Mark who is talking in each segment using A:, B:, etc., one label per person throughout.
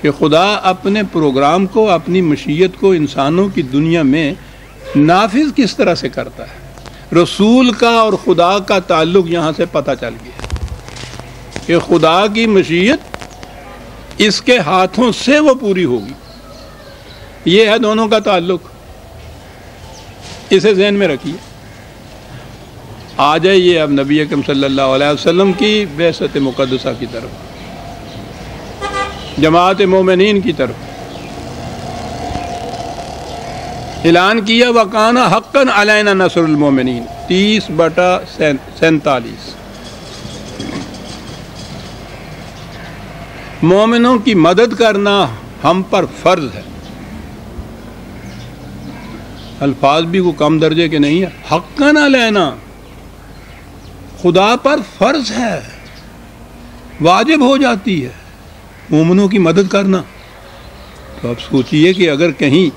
A: کہ خدا اپنے پروگرام کو، اپنی مشیت کو انسانوں کی دنیا میں نافذ کس طرح سے کرتا ہے۔ رسول کا اور خدا کا تعلق یہاں سے پتہ چل گیا کہ خدا کی مشیت اس کے ہاتھوں سے وہ پوری ہوگی، یہ ہے دونوں کا تعلق۔ اسے ذہن میں رکھیے۔ آ جائیے اب نبی اکرم صلی اللہ علیہ وسلم کی بعثت مقدسہ کی طرف، جماعت مومنین کی طرف۔ اعلان کیا وَقَانَ حَقًّا عَلَيْنَا نَصْرُ الْمُؤْمِنِينَ 30/47۔ مومنوں کی مدد کرنا ہم پر فرض ہے۔ الفاظ بھی کو کم درجے کے نہیں ہے۔ حقاً علینا، خدا پر فرض ہے، واجب ہو جاتی ہے مومنوں کی مدد کرنا۔ تو اب سوچئے کہ اگر کہیں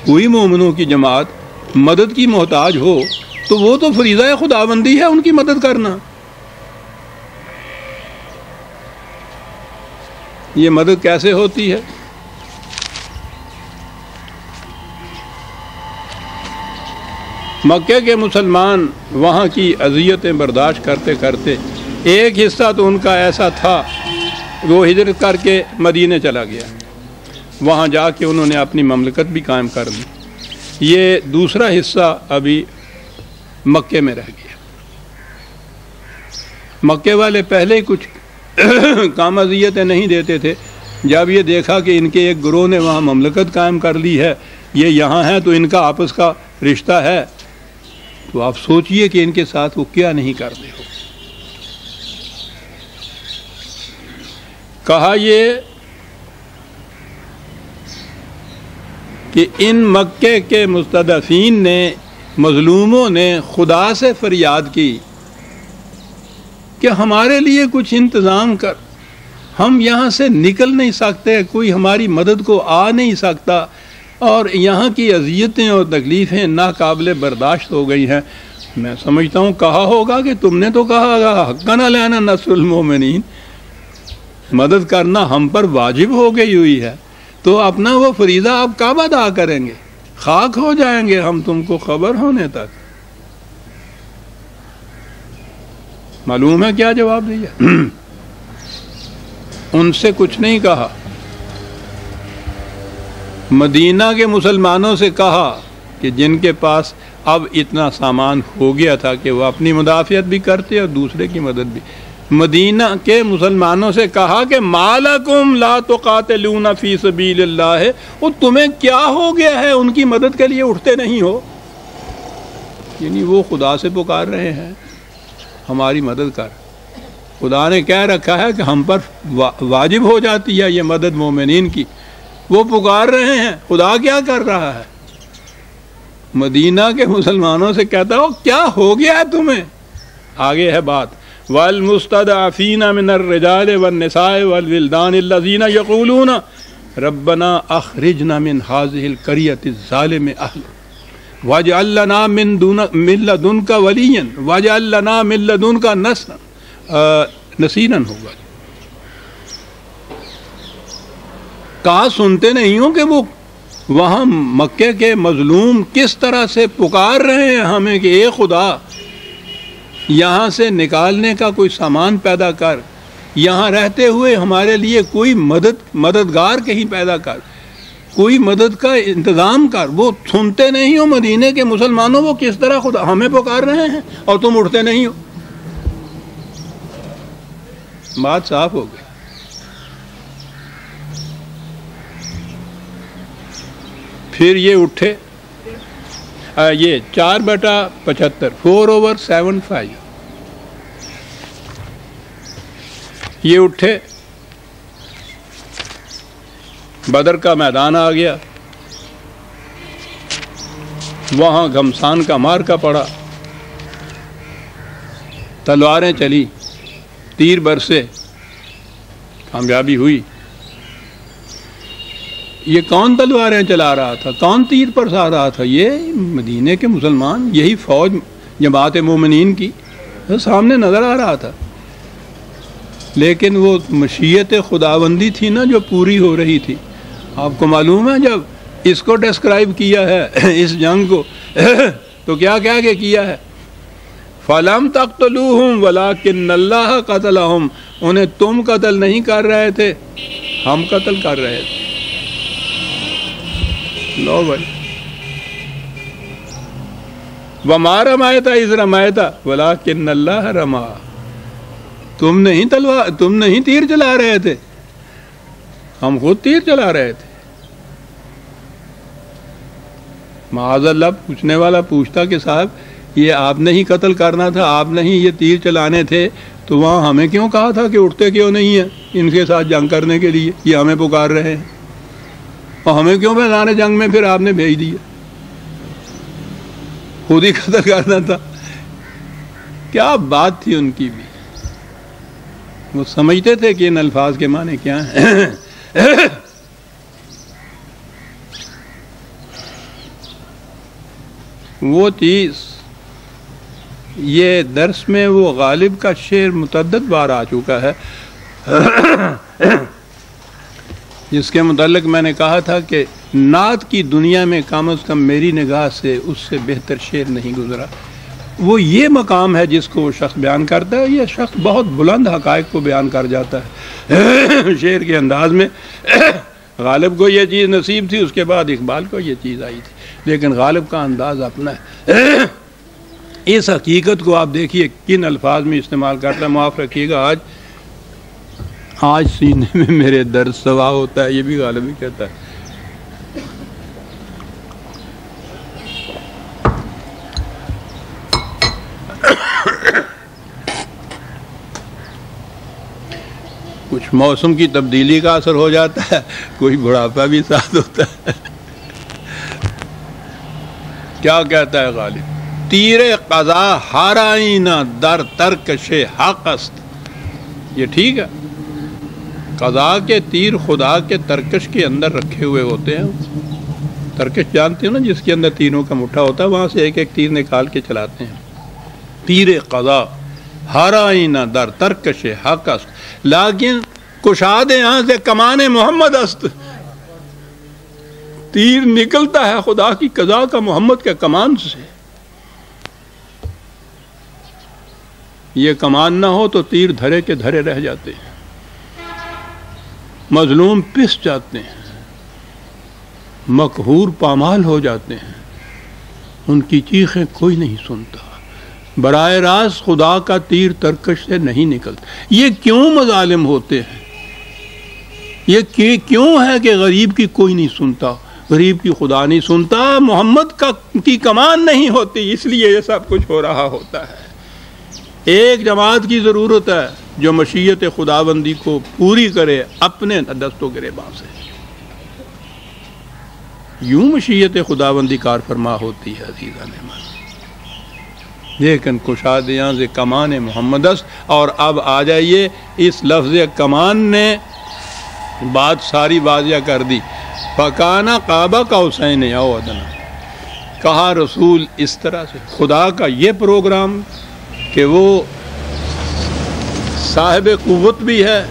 A: کوئی مومنوں کی جماعت مدد کی محتاج ہو تو وہ تو فریضہ خداوندی ہے ان کی مدد کرنا۔ یہ مدد کیسے ہوتی ہے؟ مکے کے مسلمان وہاں کی اذیتیں برداشت کرتے کرتے ایک حصہ تو ان کا ایسا تھا وہ ہجرت کر کے مدینے چلا گیا، وہاں جا کے انہوں نے اپنی مملکت بھی قائم کر لی۔ یہ دوسرا حصہ ابھی مکے میں رہ گیا۔ مکے والے پہلے ہی کچھ کام اذیتیں نہیں دیتے تھے، جب یہ دیکھا کہ ان کے ایک گروہ نے وہاں مملکت قائم کر لی ہے، یہ یہاں ہیں تو ان کا آپس کا رشتہ ہے، تو آپ سوچئے کہ ان کے ساتھ وہ کیا نہیں کرتے ہو۔ کہا یہ کہ ان مکے کے مستضعفین نے، مظلوموں نے خدا سے فریاد کی کہ ہمارے لیے کچھ انتظام کر، ہم یہاں سے نکل نہیں سکتے، کوئی ہماری مدد کو آ نہیں سکتا، اور یہاں کی اذیتیں اور تکلیفیں ناقابل برداشت ہو گئی ہیں۔ میں سمجھتا ہوں کہا ہوگا کہ تم نے تو کہا حقاً علینا نصر المومنین، مدد کرنا ہم پر واجب ہو گئی ہوئی ہے، تو اپنا وہ فریضہ آپ کب ادا کریں گے؟ خاک ہو جائیں گے ہم تم کو خبر ہونے تک۔ معلوم ہے کیا جواب دیا؟ ان سے کچھ نہیں کہا، مدینہ کے مسلمانوں سے کہا کہ جن کے پاس اب اتنا سامان ہو گیا تھا کہ وہ اپنی مدافعت بھی کرتے اور دوسرے کی مدد بھی، مدینہ کے مسلمانوں سے کہا کہ مالکم لا تقاتلون فی سبیل اللہ، وہ تمہیں کیا ہو گیا ہے ان کی مدد کے لیے اٹھتے نہیں ہو؟ یعنی وہ خدا سے پکار رہے ہیں ہماری مدد کر، خدا نے کہہ رکھا ہے کہ ہم پر واجب ہو جاتی ہے یہ مدد مومنین کی، وہ پکار رہے ہیں، خدا کیا کر رہا ہے؟ مدینہ کے مسلمانوں سے کہتا ہو کیا ہو گیا ہے تمہیں؟ آگے ہے بات، وَالْمُسْتَضْعَفِينَ مِنَ الرِّجَالِ وَالنِّسَاءِ وَالْوِلْدَانِ الَّذِينَ يَقُولُونَ رَبَّنَا أَخْرِجْنَا مِنْ هَذِهِ الْقَرْيَةِ الظَّالِمِ أَهْلُهَا وَاجْعَل لَّنَا مِن لَّدُنكَ وَلِيًّا وَاجْعَل لَّنَا مِن لَّدُنكَ نَصِيرًا ہوگا۔ کہا سنتے نہیں ہو کہ وہ وہاں مکے کے مظلوم کس طرح سے پکار رہے ہیں ہمیں کہ اے خدا یہاں سے نکالنے کا کوئی سامان پیدا کر، یہاں رہتے ہوئے ہمارے لیے کوئی مددگار کہیں پیدا کر، کوئی مدد کا انتظام کر۔ وہ سنتے نہیں ہو مدینے کے مسلمانوں، وہ کس طرح خدا ہمیں پکار رہے ہیں اور تم اٹھتے نہیں ہو۔ بات صاف ہو گئی۔ پھر یہ اٹھے، یہ 4/75 4/75 یہ اٹھے، بدر کا میدان آ گیا، وہاں گھمسان کا مارکا پڑا، تلواریں چلی، تیر برسے، کامیابی ہوئی۔ یہ کون تلواریں چلا رہا تھا، کون تیر برسا رہا تھا؟ یہ مدینے کے مسلمان، یہی فوج جماعت مومنین کی سامنے نظر آ رہا تھا۔ لیکن وہ مشیت خداوندی تھی نا جو پوری ہو رہی تھی. آپ کو معلوم ہے جب اس کو ڈسکرائب کیا ہے اس جنگ کو تو کیا کیا ہے؟ فَلَمْ تَقْتُلُوهُمْ وَلَكِنَّ اللَّهَ قَتَلَهُمْ. انہیں تم قتل نہیں کر رہے تھے، ہم قتل کر رہے تھے. لو بھائی، وَمَا رَمَيْتَ إِذْ رَمَيْتَ وَلَكِنَّ اللَّهَ رَمَى. تم نہیں تیر چلا رہے تھے، ہم خود تیر چلا رہے تھے. معاذ اللہ پوچھنے والا پوچھتا کہ صاحب یہ آپ نے ہی قتل کرنا تھا، آپ نے ہی یہ تیر چلانے تھے، تو وہاں ہمیں کیوں کہا تھا کہ اٹھتے کیوں نہیں ہیں ان کے ساتھ جنگ کرنے کے لیے؟ یہ ہمیں پکار رہے ہیں، اور ہمیں کیوں میدان جنگ میں پھر آپ نے بھیج دیا؟ خود ہی قتل کرنا تھا. کیا بات تھی ان کی بھی. وہ سمجھتے تھے کہ ان الفاظ کے معنی کیا ہیں. وہ چیز یہ درس میں وہ غالب کا شعر متعدد بار آ چکا ہے جس کے متعلق میں نے کہا تھا کہ نعت کی دنیا میں کم از کم میری نگاہ سے اس سے بہتر شعر نہیں گزرا. وہ یہ مقام ہے جس کو وہ شخص بیان کرتا ہے. یہ شخص بہت بلند حقائق کو بیان کر جاتا ہے شعر کے انداز میں. غالب کو یہ چیز نصیب تھی، اس کے بعد اقبال کو یہ چیز آئی تھی، لیکن غالب کا انداز اپنا ہے. اس حقیقت کو آپ دیکھیے کن الفاظ میں استعمال کرتا ہے. معاف رکھیے گا، آج سینے میں میرے درد سوا ہوتا ہے، یہ بھی غالب ہی کہتا ہے. کچھ موسم کی تبدیلی کا اثر ہو جاتا ہے، کوئی بڑھاپا بھی ساتھ ہوتا ہے. کیا کہتا ہے غالب؟ تیر قضا ہارائینہ در ترکش حق است. یہ ٹھیک ہے، قضا کے تیر خدا کے ترکش کے اندر رکھے ہوئے ہوتے ہیں. ترکش جانتے ہو نا، جس کے اندر تینوں کا مٹھا ہوتا ہے، وہاں سے ایک ایک تیر نکال کے چلاتے ہیں. تیر قضا ہارائینہ در ترکش حق است لیکن کشاد یہاں سے کمان محمد است. تیر نکلتا ہے خدا کی قضا کا محمد کے کمان سے. یہ کمان نہ ہو تو تیر دھرے کے دھرے رہ جاتے ہیں، مظلوم پس جاتے ہیں، مقہور پامال ہو جاتے ہیں. ان کی چیخیں کوئی نہیں سنتا. براہ راست خدا کا تیر ترکش سے نہیں نکلتا. یہ کیوں مظالم ہوتے ہیں؟ یہ کیوں ہے کہ غریب کی کوئی نہیں سنتا، غریب کی خدا نہیں سنتا، محمد کی کمان نہیں ہوتی، اس لیے یہ سب کچھ ہو رہا ہوتا ہے. ایک جماعت کی ضرورت ہے جو مشیت خداوندی کو پوری کرے اپنے دست و گریباں سے. یوں مشیت خداوندی کار فرما ہوتی ہے عزیزان من. لیکن کشادیاں سے کمان محمد است. اور اب آ جائیے، اس لفظ کمان نے بات ساری واضح کر دی. فکانہ قاب قوسین او ادنی. کہا رسول اس طرح سے خدا کا یہ پروگرام کہ وہ صاحب قوت بھی ہے،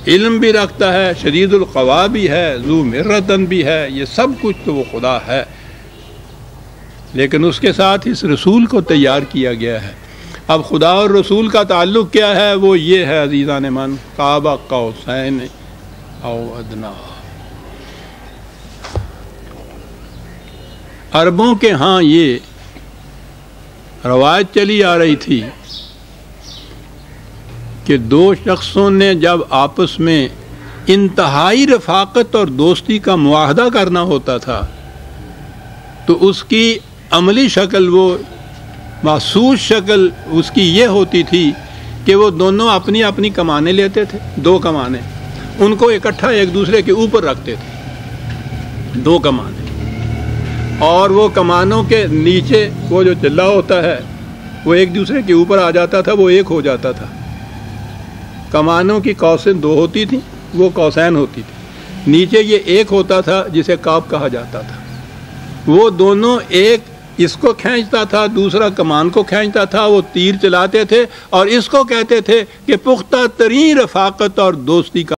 A: علم بھی رکھتا ہے، شدید القوا بھی ہے، ذو مرتن بھی ہے، یہ سب کچھ تو وہ خدا ہے. لیکن اس کے ساتھ اس رسول کو تیار کیا گیا ہے. اب خدا اور رسول کا تعلق کیا ہے؟ وہ یہ ہے عزیزان من، قاب قوسین او ادنی. عربوں کے ہاں یہ روایت چلی آ رہی تھی کہ دو شخصوں نے جب آپس میں انتہائی رفاقت اور دوستی کا معاہدہ کرنا ہوتا تھا تو اس کی عملی شکل، وہ محسوس شکل اس کی یہ ہوتی تھی کہ وہ دونوں اپنی اپنی کمانیں لیتے تھے، دو کمانیں، ان کو اکٹھا ایک دوسرے کے اوپر رکھتے تھے، دو کمانیں. اور وہ کمانوں کے نیچے وہ جو چلہ ہوتا ہے وہ ایک دوسرے کے اوپر آ جاتا تھا، وہ ایک ہو جاتا تھا. کمانوں کی قوسیں دو ہوتی تھیں، وہ قوسین ہوتی تھی. نیچے یہ ایک ہوتا تھا جسے کعب کہا جاتا تھا. وہ دونوں ایک اس کو کھینچتا تھا، دوسرا کمان کو کھینچتا تھا، وہ تیر چلاتے تھے اور اس کو کہتے تھے کہ پختہ ترین رفاقت اور دوستی کا